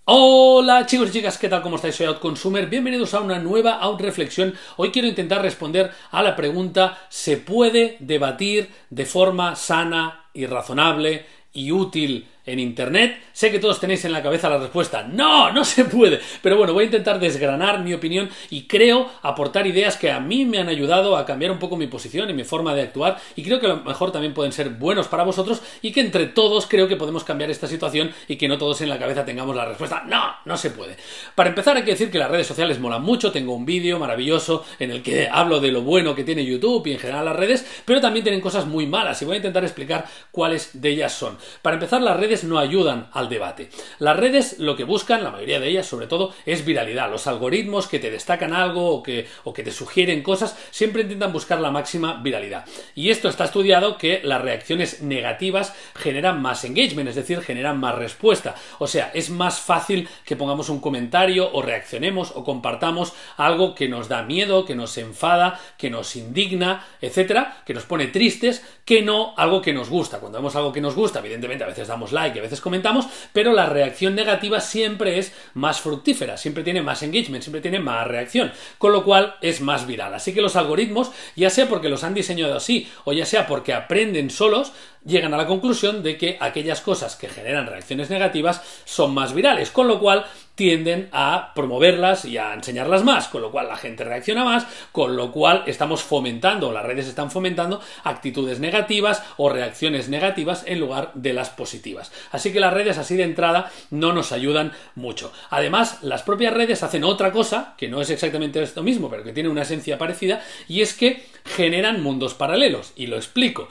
Hola chicos y chicas, ¿qué tal? ¿Cómo estáis? Soy Outconsumer, bienvenidos a una nueva Outreflexión. Hoy quiero intentar responder a la pregunta: ¿se puede debatir de forma sana y razonable y útil en Internet? Sé que todos tenéis en la cabeza la respuesta: no, no se puede. Pero bueno, voy a intentar desgranar mi opinión y creo aportar ideas que a mí me han ayudado a cambiar un poco mi posición y mi forma de actuar, y creo que a lo mejor también pueden ser buenos para vosotros, y que entre todos creo que podemos cambiar esta situación y que no todos en la cabeza tengamos la respuesta: no, no se puede. Para empezar, hay que decir que las redes sociales molan mucho. Tengo un vídeo maravilloso en el que hablo de lo bueno que tiene YouTube y en general las redes, pero también tienen cosas muy malas y voy a intentar explicar cuáles de ellas son. Para empezar, las redes no ayudan al debate. Las redes lo que buscan, la mayoría de ellas sobre todo, es viralidad. Los algoritmos que te destacan algo o que te sugieren cosas siempre intentan buscar la máxima viralidad. Y esto está estudiado, que las reacciones negativas generan más engagement, es decir, generan más respuesta. O sea, es más fácil que pongamos un comentario o reaccionemos o compartamos algo que nos da miedo, que nos enfada, que nos indigna, etcétera, que nos pone tristes, que no algo que nos gusta. Cuando vemos algo que nos gusta, evidentemente a veces damos like, a veces comentamos, pero la reacción negativa siempre es más fructífera, siempre tiene más engagement, siempre tiene más reacción, con lo cual es más viral. Así que los algoritmos, ya sea porque los han diseñado así o ya sea porque aprenden solos, llegan a la conclusión de que aquellas cosas que generan reacciones negativas son más virales, con lo cual tienden a promoverlas y a enseñarlas más, con lo cual la gente reacciona más, con lo cual estamos fomentando, las redes están fomentando actitudes negativas o reacciones negativas en lugar de las positivas. Así que las redes así de entrada no nos ayudan mucho. Además, las propias redes hacen otra cosa, que no es exactamente esto mismo, pero que tiene una esencia parecida, y es que generan mundos paralelos, y lo explico.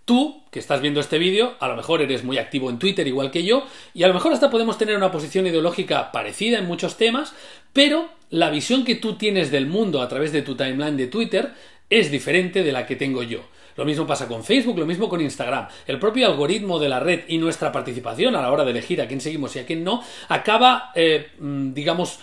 Tú, que estás viendo este vídeo, a lo mejor eres muy activo en Twitter igual que yo, y a lo mejor hasta podemos tener una posición ideológica parecida en muchos temas, pero la visión que tú tienes del mundo a través de tu timeline de Twitter es diferente de la que tengo yo. Lo mismo pasa con Facebook, lo mismo con Instagram. El propio algoritmo de la red y nuestra participación a la hora de elegir a quién seguimos y a quién no, acaba, digamos,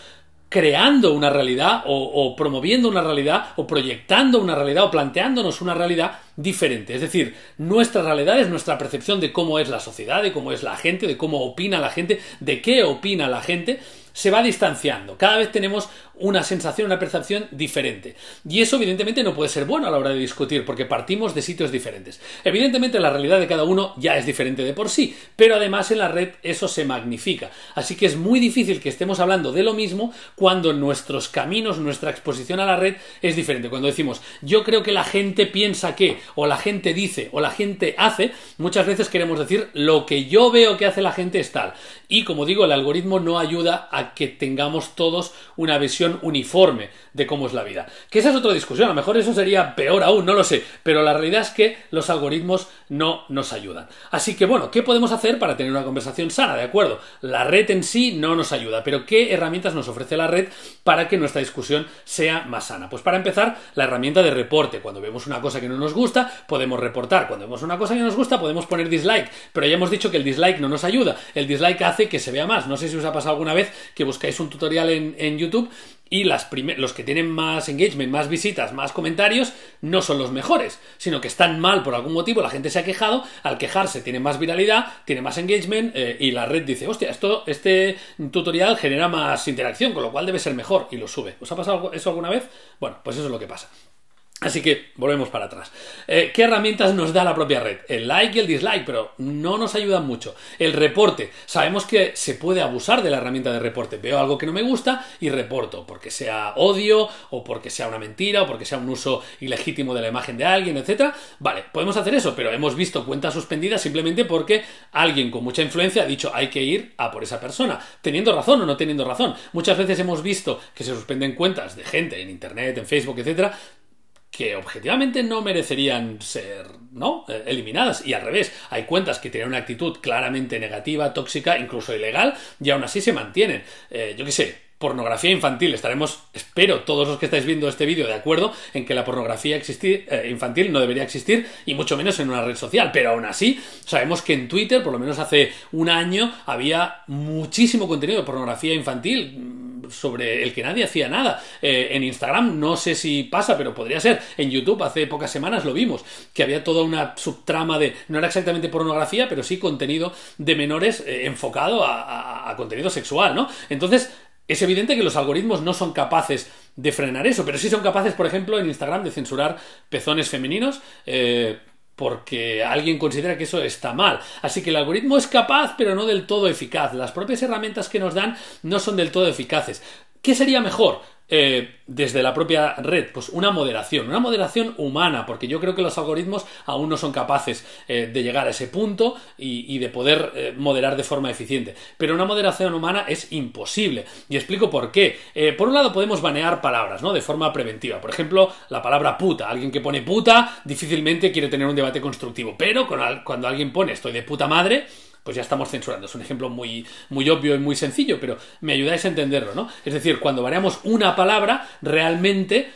creando una realidad o promoviendo una realidad o proyectando una realidad o planteándonos una realidad diferente. Es decir, nuestra realidad es nuestra percepción de cómo es la sociedad, de cómo es la gente, de cómo opina la gente, de qué opina la gente. Se va distanciando. Cada vez tenemos una sensación, una percepción diferente. Y eso evidentemente no puede ser bueno a la hora de discutir, porque partimos de sitios diferentes. Evidentemente la realidad de cada uno ya es diferente de por sí, pero además en la red eso se magnifica. Así que es muy difícil que estemos hablando de lo mismo cuando nuestros caminos, nuestra exposición a la red es diferente. Cuando decimos, yo creo que la gente piensa que, o la gente dice, o la gente hace, muchas veces queremos decir lo que yo veo que hace la gente es tal. Y como digo, el algoritmo no ayuda a que tengamos todos una visión uniforme de cómo es la vida. Que esa es otra discusión, a lo mejor eso sería peor aún, no lo sé, pero la realidad es que los algoritmos no nos ayudan. Así que bueno, ¿qué podemos hacer para tener una conversación sana? De acuerdo, la red en sí no nos ayuda, pero ¿qué herramientas nos ofrece la red para que nuestra discusión sea más sana? Pues para empezar, la herramienta de reporte. Cuando vemos una cosa que no nos gusta, podemos reportar. Cuando vemos una cosa que nos gusta, podemos poner dislike, pero ya hemos dicho que el dislike no nos ayuda. El dislike hace que se vea más. No sé si os ha pasado alguna vez que buscáis un tutorial en YouTube y los que tienen más engagement, más visitas, más comentarios, no son los mejores, sino que están mal por algún motivo, la gente se ha quejado, al quejarse tiene más viralidad, tiene más engagement, y la red dice, hostia, este tutorial genera más interacción, con lo cual debe ser mejor, y lo sube. ¿Os ha pasado eso alguna vez? Bueno, pues eso es lo que pasa. Así que volvemos para atrás. ¿Qué herramientas nos da la propia red? El like y el dislike, pero no nos ayudan mucho. El reporte. Sabemos que se puede abusar de la herramienta de reporte. Veo algo que no me gusta y reporto, porque sea odio, o porque sea una mentira, o porque sea un uso ilegítimo de la imagen de alguien, etc. Vale, podemos hacer eso, pero hemos visto cuentas suspendidas simplemente porque alguien con mucha influencia ha dicho hay que ir a por esa persona, teniendo razón o no teniendo razón. Muchas veces hemos visto que se suspenden cuentas de gente en internet, en Facebook, etc., que objetivamente no merecerían ser, ¿no?, eliminadas, y al revés, hay cuentas que tienen una actitud claramente negativa, tóxica, incluso ilegal, y aún así se mantienen. Yo qué sé, pornografía infantil. Estaremos, espero, todos los que estáis viendo este vídeo de acuerdo en que la pornografía infantil no debería existir, y mucho menos en una red social, pero aún así sabemos que en Twitter, por lo menos hace un año, había muchísimo contenido de pornografía infantil, sobre el que nadie hacía nada. En Instagram no sé si pasa, pero podría ser. En YouTube hace pocas semanas lo vimos, que había toda una subtrama de, no era exactamente pornografía, pero sí contenido de menores enfocado a contenido sexual, ¿no? Entonces, es evidente que los algoritmos no son capaces de frenar eso, pero sí son capaces, por ejemplo, en Instagram de censurar pezones femeninos, porque alguien considera que eso está mal. Así que el algoritmo es capaz, pero no del todo eficaz. Las propias herramientas que nos dan no son del todo eficaces. ¿Qué sería mejor? Desde la propia red, pues una moderación humana, porque yo creo que los algoritmos aún no son capaces de llegar a ese punto y de poder moderar de forma eficiente, pero una moderación humana es imposible, y explico por qué. Por un lado podemos banear palabras, ¿no? De forma preventiva, por ejemplo, la palabra puta. Alguien que pone puta difícilmente quiere tener un debate constructivo, pero cuando alguien pone estoy de puta madre, pues ya estamos censurando. Es un ejemplo muy, muy obvio y muy sencillo, pero me ayudáis a entenderlo, ¿no? Es decir, cuando variamos una palabra, realmente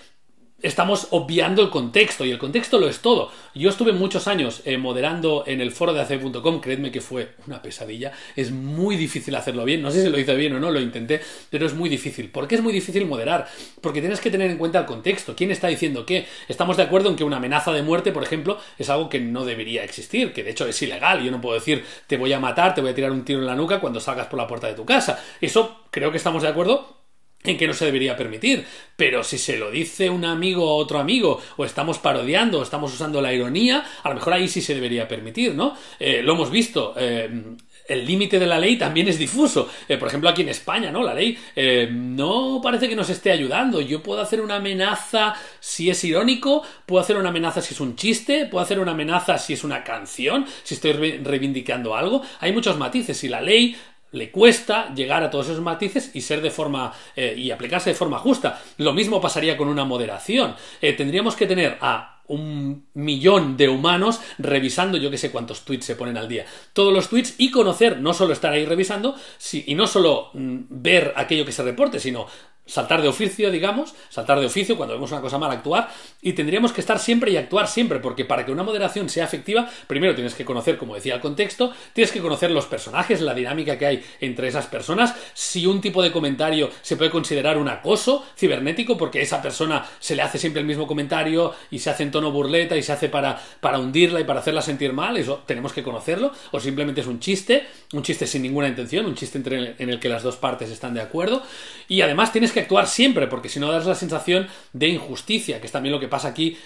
estamos obviando el contexto, y el contexto lo es todo. Yo estuve muchos años moderando en el foro de acb.com, creedme que fue una pesadilla, es muy difícil hacerlo bien, no sé si lo hice bien o no, lo intenté, pero es muy difícil. ¿Por qué es muy difícil moderar? Porque tienes que tener en cuenta el contexto, quién está diciendo qué. Estamos de acuerdo en que una amenaza de muerte, por ejemplo, es algo que no debería existir, que de hecho es ilegal. Yo no puedo decir te voy a matar, te voy a tirar un tiro en la nuca cuando salgas por la puerta de tu casa. Eso creo que estamos de acuerdo en que no se debería permitir, pero si se lo dice un amigo a otro amigo, o estamos parodiando, o estamos usando la ironía, a lo mejor ahí sí se debería permitir, ¿no? Lo hemos visto, el límite de la ley también es difuso. Por ejemplo, aquí en España, ¿no? La ley no parece que nos esté ayudando. Yo puedo hacer una amenaza si es irónico, puedo hacer una amenaza si es un chiste, puedo hacer una amenaza si es una canción, si estoy reivindicando algo. Hay muchos matices y la ley le cuesta llegar a todos esos matices y ser de forma y aplicarse de forma justa. Lo mismo pasaría con una moderación. Tendríamos que tener a 1.000.000 de humanos revisando, yo que sé cuántos tweets se ponen al día, todos los tweets, y conocer, no solo estar ahí revisando, y no solo ver aquello que se reporte, sino saltar de oficio, digamos, cuando vemos una cosa mal, actuar, y tendríamos que estar siempre y actuar siempre, porque para que una moderación sea efectiva, primero tienes que conocer, como decía, el contexto, tienes que conocer los personajes, la dinámica que hay entre esas personas, si un tipo de comentario se puede considerar un acoso cibernético, porque esa persona se le hace siempre el mismo comentario y se hace en tono burleta y se hace para hundirla y para hacerla sentir mal. Eso tenemos que conocerlo, o simplemente es un chiste sin ninguna intención, un chiste en el que las dos partes están de acuerdo, y además tienes que actuar siempre, porque si no das la sensación de injusticia, que es también lo que pasa aquí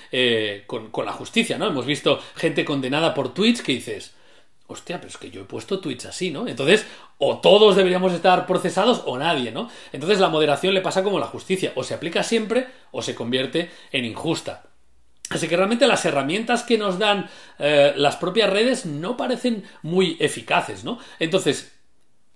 con la justicia, ¿no? Hemos visto gente condenada por tweets que dices, hostia, pero es que yo he puesto tweets así, ¿no? Entonces, o todos deberíamos estar procesados o nadie, ¿no? Entonces la moderación le pasa como la justicia, o se aplica siempre o se convierte en injusta. Así que realmente las herramientas que nos dan las propias redes no parecen muy eficaces, ¿no? Entonces,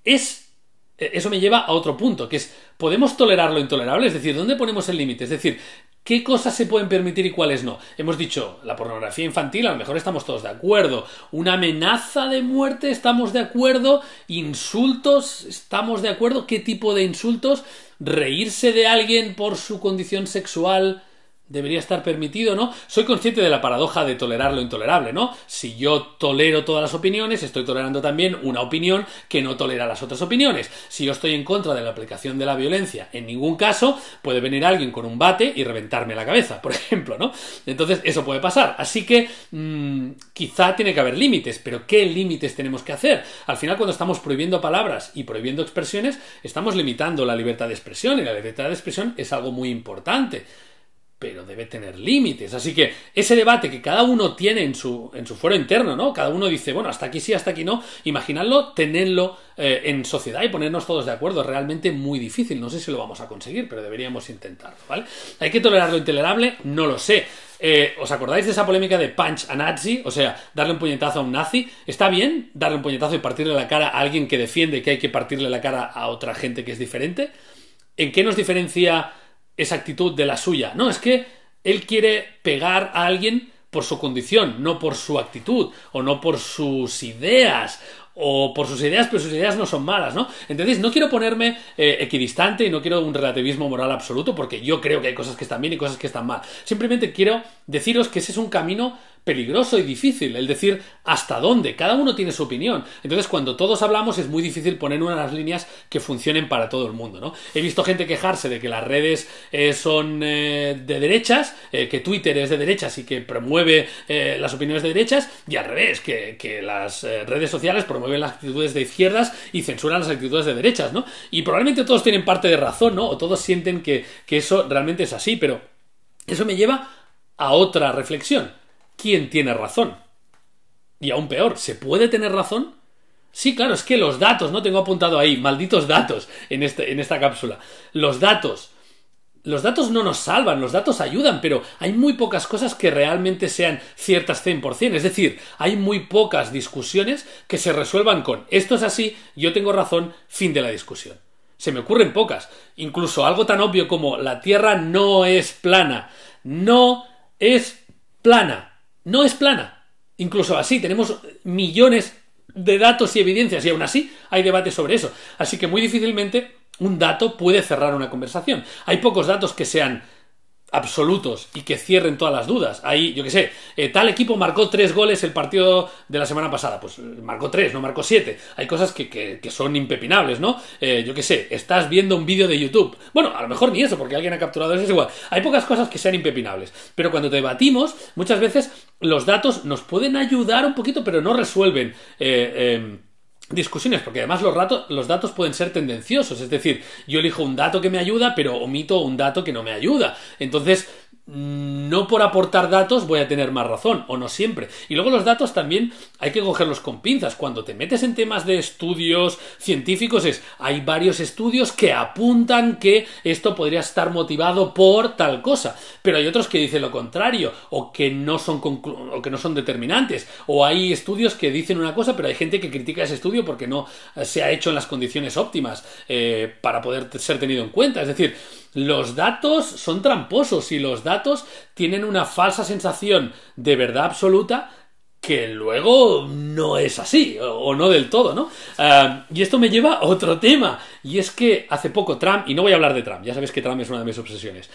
eso me lleva a otro punto, que es, ¿podemos tolerar lo intolerable? Es decir, ¿dónde ponemos el límite? Es decir, ¿qué cosas se pueden permitir y cuáles no? Hemos dicho, la pornografía infantil, a lo mejor estamos todos de acuerdo. Una amenaza de muerte, estamos de acuerdo. Insultos, estamos de acuerdo. ¿Qué tipo de insultos? Reírse de alguien por su condición sexual debería estar permitido, ¿no? Soy consciente de la paradoja de tolerar lo intolerable, ¿no? Si yo tolero todas las opiniones, estoy tolerando también una opinión que no tolera las otras opiniones. Si yo estoy en contra de la aplicación de la violencia, en ningún caso puede venir alguien con un bate y reventarme la cabeza, por ejemplo, ¿no? Entonces eso puede pasar. Así que quizá tiene que haber límites, pero ¿qué límites tenemos que hacer? Al final, cuando estamos prohibiendo palabras y prohibiendo expresiones, estamos limitando la libertad de expresión, y la libertad de expresión es algo muy importante, pero debe tener límites. Así que ese debate que cada uno tiene en su fuero interno, ¿no? Cada uno dice, bueno, hasta aquí sí, hasta aquí no. Imaginadlo, tenerlo en sociedad y ponernos todos de acuerdo. Es realmente muy difícil. No sé si lo vamos a conseguir, pero deberíamos intentarlo, ¿vale? ¿Hay que tolerar lo intolerable? No lo sé. ¿Os acordáis de esa polémica de punch a Nazi? O sea, darle un puñetazo a un nazi. ¿Está bien darle un puñetazo y partirle la cara a alguien que defiende que hay que partirle la cara a otra gente que es diferente? ¿En qué nos diferencia esa actitud de la suya? No, es que él quiere pegar a alguien por su condición, no por su actitud, o no por sus ideas, o por sus ideas, pero sus ideas no son malas, ¿no? Entonces, no quiero ponerme equidistante y no quiero un relativismo moral absoluto, porque yo creo que hay cosas que están bien y cosas que están mal. Simplemente quiero deciros que ese es un camino peligroso y difícil el decir hasta dónde. Cada uno tiene su opinión. Entonces, cuando todos hablamos es muy difícil poner unas líneas que funcionen para todo el mundo, ¿no? He visto gente quejarse de que las redes son de derechas, que Twitter es de derechas y que promueve las opiniones de derechas, y al revés, que las redes sociales promueven las actitudes de izquierdas y censuran las actitudes de derechas, ¿no? Y probablemente todos tienen parte de razón, ¿no? O todos sienten que eso realmente es así, pero eso me lleva a otra reflexión. ¿Quién tiene razón? Y aún peor, ¿se puede tener razón? Sí, claro, es que los datos, ¿no? Tengo apuntado ahí, malditos datos en esta cápsula. Los datos no nos salvan, los datos ayudan, pero hay muy pocas cosas que realmente sean ciertas 100%. Es decir, hay muy pocas discusiones que se resuelvan con esto es así, yo tengo razón, fin de la discusión. Se me ocurren pocas. Incluso algo tan obvio como la Tierra no es plana. No es plana. No es plana. Incluso así, tenemos millones de datos y evidencias y aún así hay debate sobre eso. Así que muy difícilmente un dato puede cerrar una conversación. Hay pocos datos que sean absolutos y que cierren todas las dudas. Ahí, yo qué sé, tal equipo marcó 3 goles el partido de la semana pasada. Pues marcó 3, no marcó 7. Hay cosas que son impepinables, ¿no? Yo qué sé, estás viendo un vídeo de YouTube. Bueno, a lo mejor ni eso, porque alguien ha capturado eso, es igual. Hay pocas cosas que sean impepinables. Pero cuando debatimos, muchas veces los datos nos pueden ayudar un poquito, pero no resuelven discusiones, porque además los datos pueden ser tendenciosos, es decir, yo elijo un dato que me ayuda, pero omito un dato que no me ayuda. Entonces, no por aportar datos voy a tener más razón, o no siempre. Y luego los datos también hay que cogerlos con pinzas. Cuando te metes en temas de estudios científicos hay varios estudios que apuntan que esto podría estar motivado por tal cosa, pero hay otros que dicen lo contrario, o que no son determinantes, o hay estudios que dicen una cosa, pero hay gente que critica ese estudio porque no se ha hecho en las condiciones óptimas para poder ser tenido en cuenta. Es decir, los datos son tramposos y los datos tienen una falsa sensación de verdad absoluta que luego no es así, o no del todo, ¿no? Y esto me lleva a otro tema, y es que hace poco Trump, y no voy a hablar de Trump, ya sabes que Trump es una de mis obsesiones,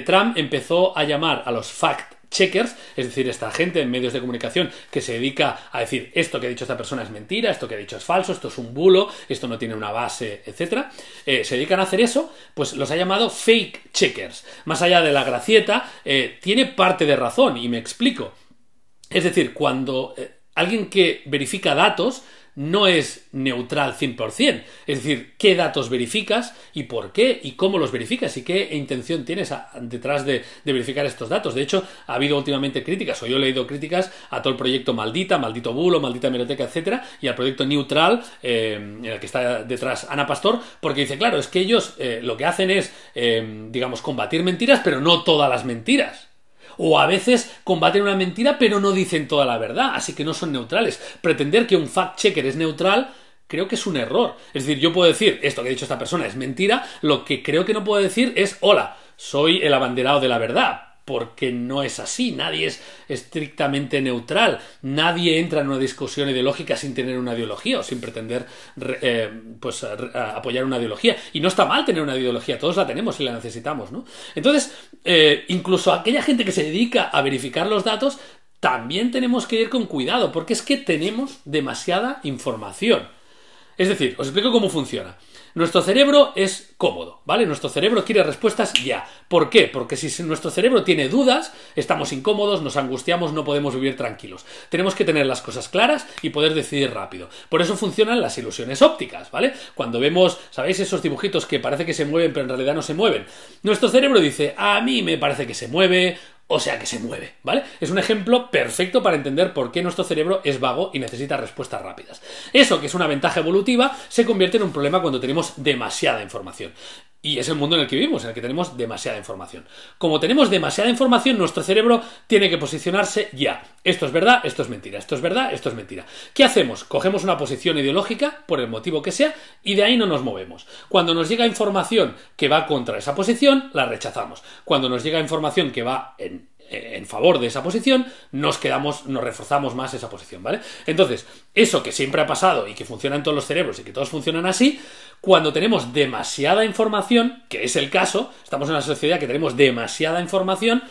Trump empezó a llamar a los fact-checkers, es decir, esta gente en medios de comunicación que se dedica a decir esto que ha dicho esta persona es mentira, esto que ha dicho es falso, esto es un bulo, esto no tiene una base, etcétera, se dedican a hacer eso, pues los ha llamado fake checkers. Más allá de la gracieta, tiene parte de razón, y me explico. Es decir, cuando alguien que verifica datos no es neutral 100%. Es decir, qué datos verificas y por qué y cómo los verificas y qué intención tienes detrás de verificar estos datos. De hecho, ha habido últimamente críticas, o yo he leído críticas a todo el proyecto Maldita, Maldito Bulo, Maldita Hemeroteca, etcétera, y al proyecto Neutral, en el que está detrás Ana Pastor, porque dice, claro, es que ellos lo que hacen es, digamos, combatir mentiras, pero no todas las mentiras. O a veces combaten una mentira pero no dicen toda la verdad, así que no son neutrales. Pretender que un fact-checker es neutral creo que es un error. Es decir, yo puedo decir, esto que ha dicho esta persona es mentira, lo que creo que no puedo decir es, hola, soy el abanderado de la verdad. Porque no es así, nadie es estrictamente neutral, nadie entra en una discusión ideológica sin tener una ideología o sin pretender apoyar una ideología. Y no está mal tener una ideología, todos la tenemos y la necesitamos, ¿no? Entonces, incluso aquella gente que se dedica a verificar los datos, también tenemos que ir con cuidado, porque es que tenemos demasiada información. Es decir, os explico cómo funciona. Nuestro cerebro es cómodo, ¿vale? Nuestro cerebro quiere respuestas ya. ¿Por qué? Porque si nuestro cerebro tiene dudas, estamos incómodos, nos angustiamos, no podemos vivir tranquilos. Tenemos que tener las cosas claras y poder decidir rápido. Por eso funcionan las ilusiones ópticas, ¿vale? Cuando vemos, ¿sabéis esos dibujitos que parece que se mueven pero en realidad no se mueven? Nuestro cerebro dice, a mí me parece que se mueve, o sea que se mueve, ¿vale? Es un ejemplo perfecto para entender por qué nuestro cerebro es vago y necesita respuestas rápidas. Eso, que es una ventaja evolutiva, se convierte en un problema cuando tenemos demasiada información. Y es el mundo en el que vivimos, en el que tenemos demasiada información. Como tenemos demasiada información, nuestro cerebro tiene que posicionarse ya. Esto es verdad, esto es mentira. Esto es verdad, esto es mentira. ¿Qué hacemos? Cogemos una posición ideológica, por el motivo que sea, y de ahí no nos movemos. Cuando nos llega información que va contra esa posición, la rechazamos. Cuando nos llega información que va en favor de esa posición, nos reforzamos más esa posición, ¿vale? Entonces, eso que siempre ha pasado y que funciona en todos los cerebros y que todos funcionan así, cuando tenemos demasiada información, que es el caso, estamos en una sociedad que tenemos demasiada información,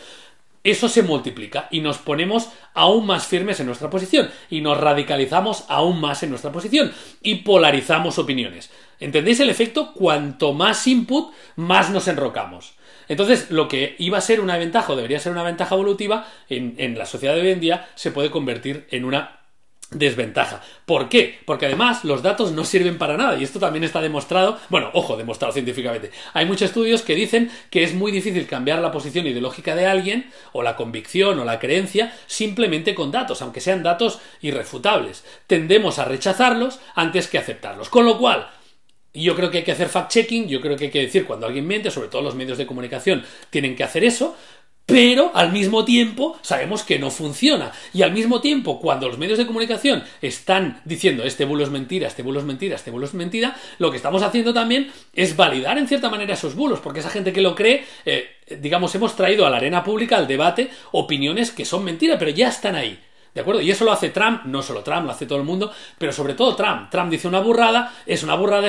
eso se multiplica y nos ponemos aún más firmes en nuestra posición y nos radicalizamos aún más en nuestra posición y polarizamos opiniones. ¿Entendéis el efecto? Cuanto más input, más nos enrocamos. Entonces, lo que iba a ser una ventaja o debería ser una ventaja evolutiva en la sociedad de hoy en día se puede convertir en una desventaja. ¿Por qué? Porque además los datos no sirven para nada y esto también está demostrado, bueno, ojo, demostrado científicamente. Hay muchos estudios que dicen que es muy difícil cambiar la posición ideológica de alguien o la convicción o la creencia simplemente con datos, aunque sean datos irrefutables. Tendemos a rechazarlos antes que aceptarlos. Con lo cual, yo creo que hay que hacer fact-checking, yo creo que hay que decir cuando alguien miente, sobre todo los medios de comunicación tienen que hacer eso, pero al mismo tiempo sabemos que no funciona. Y al mismo tiempo, cuando los medios de comunicación están diciendo este bulo es mentira, este bulo es mentira, este bulo es mentira, lo que estamos haciendo también es validar en cierta manera esos bulos, porque esa gente que lo cree, digamos, hemos traído a la arena pública, al debate, opiniones que son mentiras, pero ya están ahí. ¿De acuerdo? Y eso lo hace Trump, no solo Trump, lo hace todo el mundo, pero sobre todo Trump. Trump dice una burrada, es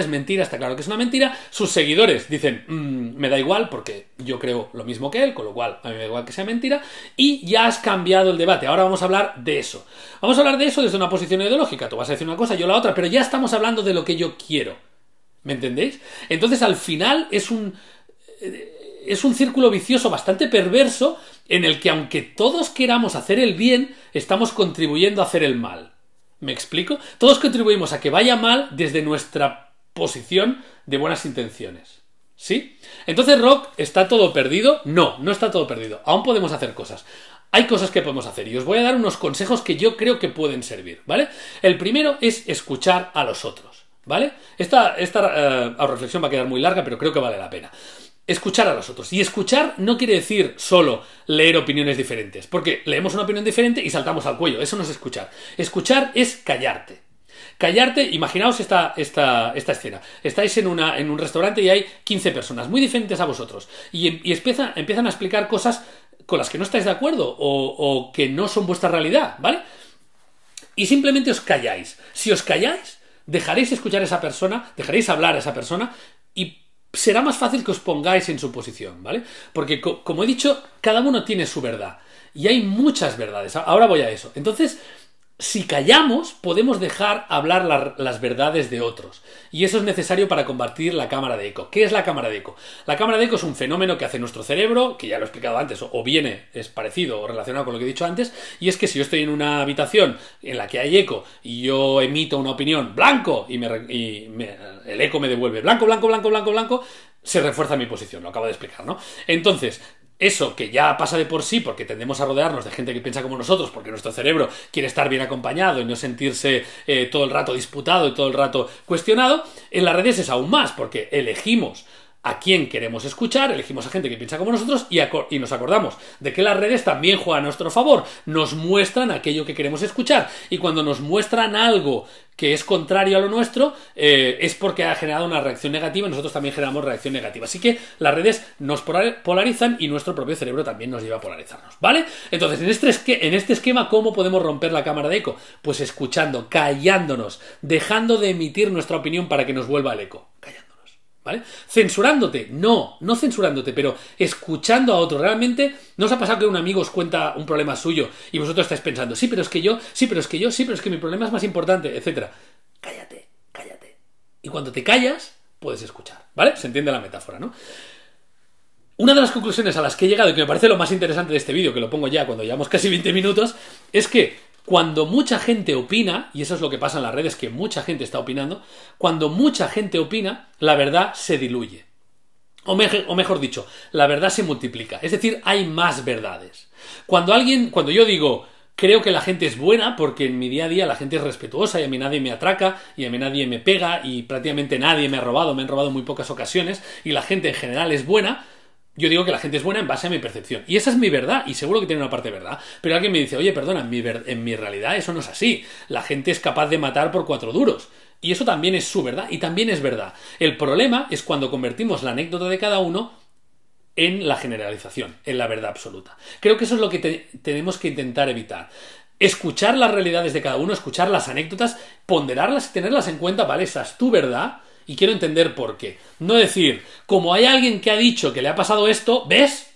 mentira, está claro que es una mentira. Sus seguidores dicen, me da igual porque yo creo lo mismo que él, con lo cual a mí me da igual que sea mentira. Y ya has cambiado el debate. Ahora vamos a hablar de eso. Vamos a hablar de eso desde una posición ideológica. Tú vas a decir una cosa, yo la otra, pero ya estamos hablando de lo que yo quiero. ¿Me entendéis? Entonces al final es un círculo vicioso bastante perverso en el que aunque todos queramos hacer el bien, estamos contribuyendo a hacer el mal. ¿Me explico? Todos contribuimos a que vaya mal desde nuestra posición de buenas intenciones. ¿Sí? Entonces, Rock, ¿está todo perdido? No, no está todo perdido. Aún podemos hacer cosas. Hay cosas que podemos hacer y os voy a dar unos consejos que yo creo que pueden servir, ¿vale? El primero es escuchar a los otros, ¿vale? Esta reflexión va a quedar muy larga, pero creo que vale la pena. Escuchar a los otros. Y escuchar no quiere decir solo leer opiniones diferentes, porque leemos una opinión diferente y saltamos al cuello. Eso no es escuchar. Escuchar es callarte. Callarte, imaginaos esta escena. Estáis en un restaurante y hay 15 personas muy diferentes a vosotros. Y empiezan a explicar cosas con las que no estáis de acuerdo o que no son vuestra realidad, ¿vale? Y simplemente os calláis. Si os calláis, dejaréis escuchar a esa persona, dejaréis hablar a esa persona y será más fácil que os pongáis en su posición, ¿vale? Porque, como he dicho, cada uno tiene su verdad. Y hay muchas verdades. Ahora voy a eso. Entonces, si callamos, podemos dejar hablar las verdades de otros. Y eso es necesario para combatir la cámara de eco. ¿Qué es la cámara de eco? La cámara de eco es un fenómeno que hace nuestro cerebro, que ya lo he explicado antes, o es parecido o relacionado con lo que he dicho antes, y es que si yo estoy en una habitación en la que hay eco y yo emito una opinión blanco y el eco me devuelve blanco, blanco, blanco, blanco, blanco, se refuerza mi posición, lo acabo de explicar, ¿no? Entonces, eso que ya pasa de por sí porque tendemos a rodearnos de gente que piensa como nosotros porque nuestro cerebro quiere estar bien acompañado y no sentirse todo el rato disputado y todo el rato cuestionado, en las redes es aún más porque elegimos a quién queremos escuchar, elegimos a gente que piensa como nosotros y nos acordamos de que las redes también juegan a nuestro favor, nos muestran aquello que queremos escuchar y cuando nos muestran algo que es contrario a lo nuestro es porque ha generado una reacción negativa y nosotros también generamos reacción negativa. Así que las redes nos polarizan y nuestro propio cerebro también nos lleva a polarizarnos, ¿vale? Entonces, en este esquema, ¿cómo podemos romper la cámara de eco? Pues escuchando, callándonos, dejando de emitir nuestra opinión para que nos vuelva el eco, callándonos. ¿Vale? ¿Censurándote? No censurándote, pero escuchando a otro. Realmente, ¿no os ha pasado que un amigo os cuenta un problema suyo y vosotros estáis pensando, sí, pero es que yo, sí, pero es que yo, sí, pero es que mi problema es más importante, etcétera? Cállate. Y cuando te callas, puedes escuchar, ¿vale? Se entiende la metáfora, ¿no? Una de las conclusiones a las que he llegado y que me parece lo más interesante de este vídeo, que lo pongo ya cuando llevamos casi 20 minutos, es que cuando mucha gente opina, y eso es lo que pasa en las redes, que mucha gente está opinando, cuando mucha gente opina, la verdad se diluye. O mejor dicho, la verdad se multiplica. Es decir, hay más verdades. Cuando yo digo, creo que la gente es buena, porque en mi día a día la gente es respetuosa y a mí nadie me atraca, y a mí nadie me pega, y prácticamente nadie me han robado en muy pocas ocasiones, y la gente en general es buena, yo digo que la gente es buena en base a mi percepción. Y esa es mi verdad, y seguro que tiene una parte de verdad. Pero alguien me dice, oye, perdona, en mi realidad eso no es así. La gente es capaz de matar por 4 duros. Y eso también es su verdad, y también es verdad. El problema es cuando convertimos la anécdota de cada uno en la generalización, en la verdad absoluta. Creo que eso es lo que tenemos que intentar evitar. Escuchar las realidades de cada uno, escuchar las anécdotas, ponderarlas y tenerlas en cuenta, vale, esa es tu verdad, y quiero entender por qué. No decir, como hay alguien que ha dicho que le ha pasado esto, ¿ves?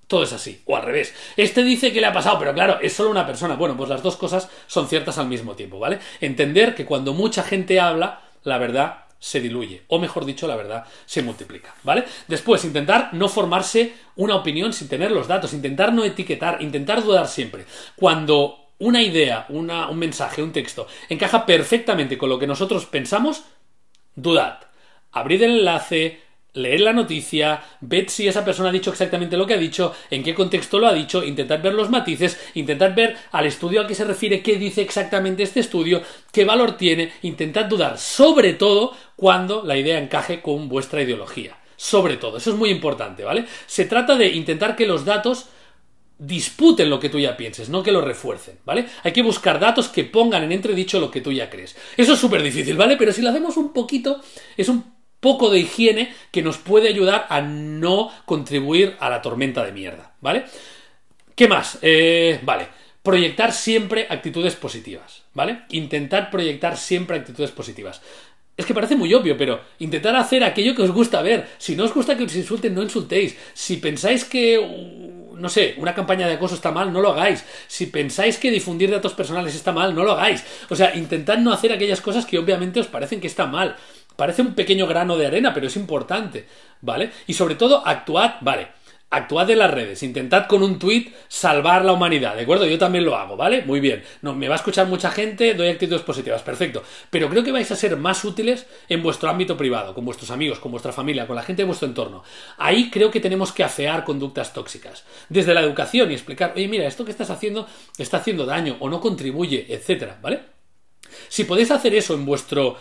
todo es así, o al revés. Este dice que le ha pasado, pero claro, es solo una persona. Bueno, pues las dos cosas son ciertas al mismo tiempo, ¿vale? Entender que cuando mucha gente habla, la verdad se diluye, o mejor dicho, la verdad se multiplica, ¿vale? Después, intentar no formarse una opinión sin tener los datos, intentar no etiquetar, intentar dudar siempre. Cuando una idea, un mensaje, un texto encaja perfectamente con lo que nosotros pensamos, dudad. Abrid el enlace, leed la noticia, ved si esa persona ha dicho exactamente lo que ha dicho, en qué contexto lo ha dicho, intentad ver los matices, intentad ver al estudio al que se refiere, qué dice exactamente este estudio, qué valor tiene, intentad dudar, sobre todo cuando la idea encaje con vuestra ideología. Sobre todo, eso es muy importante, ¿vale? Se trata de intentar que los datos disputen lo que tú ya pienses, no que lo refuercen, ¿vale? Hay que buscar datos que pongan en entredicho lo que tú ya crees. Eso es súper difícil, ¿vale? Pero si lo hacemos un poquito, es un poco de higiene que nos puede ayudar a no contribuir a la tormenta de mierda, ¿vale? ¿Qué más? Vale, proyectar siempre actitudes positivas, ¿vale? Intentar proyectar siempre actitudes positivas. Es que parece muy obvio, pero intentar hacer aquello que os gusta ver. Si no os gusta que os insulten, no insultéis. Si pensáis que, no sé, una campaña de acoso está mal, no lo hagáis. Si pensáis que difundir datos personales está mal, no lo hagáis. O sea, intentad no hacer aquellas cosas que obviamente os parecen que están mal. Parece un pequeño grano de arena, pero es importante, ¿vale? Y sobre todo, actuad, vale. Actuad en las redes, intentad con un tuit salvar la humanidad, ¿de acuerdo? Yo también lo hago, ¿vale? Muy bien, no, me va a escuchar mucha gente, doy actitudes positivas, perfecto. Pero creo que vais a ser más útiles en vuestro ámbito privado, con vuestros amigos, con vuestra familia, con la gente de vuestro entorno. Ahí creo que tenemos que afear conductas tóxicas. Desde la educación y explicar, oye, mira, esto que estás haciendo está haciendo daño o no contribuye, etcétera, ¿vale? Si podéis hacer eso en vuestro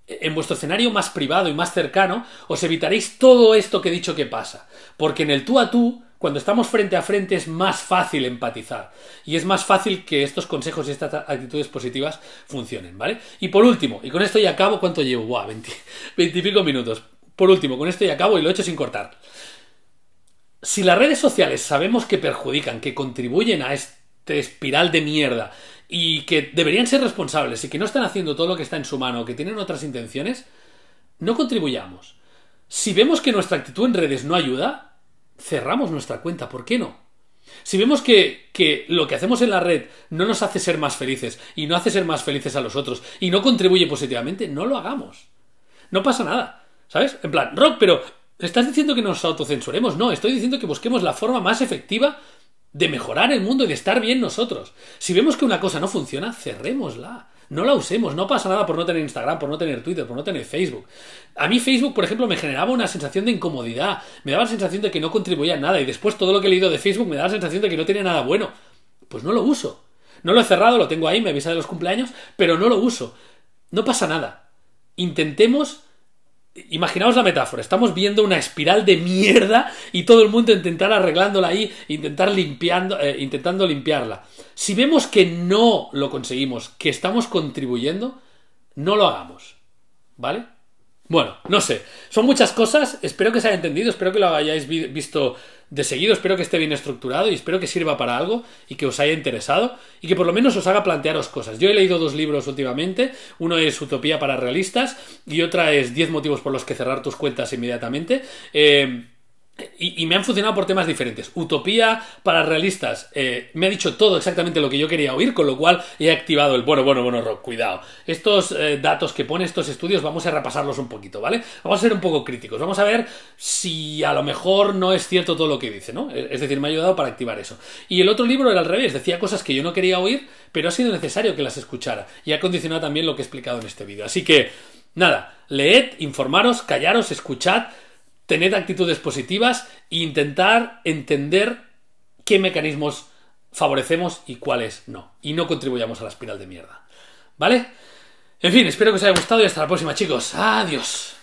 escenario más privado y más cercano, os evitaréis todo esto que he dicho que pasa. Porque en el tú a tú, cuando estamos frente a frente, es más fácil empatizar. Y es más fácil que estos consejos y estas actitudes positivas funcionen, ¿vale? Y por último, y con esto ya acabo, ¿cuánto llevo? Buah, 20 y pico minutos. Por último, con esto ya acabo y lo he hecho sin cortar. Si las redes sociales sabemos que perjudican, que contribuyen a este espiral de mierda, y que deberían ser responsables y que no están haciendo todo lo que está en su mano, que tienen otras intenciones, no contribuyamos. Si vemos que nuestra actitud en redes no ayuda, cerramos nuestra cuenta, ¿por qué no? Si vemos que lo que hacemos en la red no nos hace ser más felices y no hace ser más felices a los otros y no contribuye positivamente, no lo hagamos. No pasa nada, ¿sabes? En plan, Rock, pero ¿estás diciendo que nos autocensuremos? No, estoy diciendo que busquemos la forma más efectiva de mejorar el mundo y de estar bien nosotros. Si vemos que una cosa no funciona, cerrémosla. No la usemos. No pasa nada por no tener Instagram, por no tener Twitter, por no tener Facebook. A mí Facebook, por ejemplo, me generaba una sensación de incomodidad. Me daba la sensación de que no contribuía a nada. Y después todo lo que he leído de Facebook me daba la sensación de que no tenía nada bueno. Pues no lo uso. No lo he cerrado, lo tengo ahí, me avisa de los cumpleaños, pero no lo uso. No pasa nada. Intentemos... Imaginaos la metáfora, estamos viendo una espiral de mierda y todo el mundo intentar arreglándola ahí, intentando limpiarla. Si vemos que no lo conseguimos, que estamos contribuyendo, no lo hagamos, ¿vale? Bueno, no sé, son muchas cosas, espero que se haya entendido, espero que lo hayáis visto de seguido, espero que esté bien estructurado y espero que sirva para algo y que os haya interesado y que por lo menos os haga plantearos cosas. Yo he leído 2 libros últimamente, uno es Utopía para realistas y otra es 10 motivos por los que cerrar tus cuentas inmediatamente. Y me han funcionado por temas diferentes. Utopía para realistas me ha dicho todo exactamente lo que yo quería oír, con lo cual he activado el bueno, Rock, cuidado. Estos datos que pone estos estudios vamos a repasarlos un poquito, ¿vale? Vamos a ser un poco críticos, vamos a ver si a lo mejor no es cierto todo lo que dice, ¿no? Es decir, me ha ayudado para activar eso. Y el otro libro era al revés, decía cosas que yo no quería oír, pero ha sido necesario que las escuchara y ha condicionado también lo que he explicado en este vídeo. Así que, nada, leed, informaros, callaros, escuchad, tened actitudes positivas e intentar entender qué mecanismos favorecemos y cuáles no. Y no contribuyamos a la espiral de mierda. ¿Vale? En fin, espero que os haya gustado y hasta la próxima, chicos. Adiós.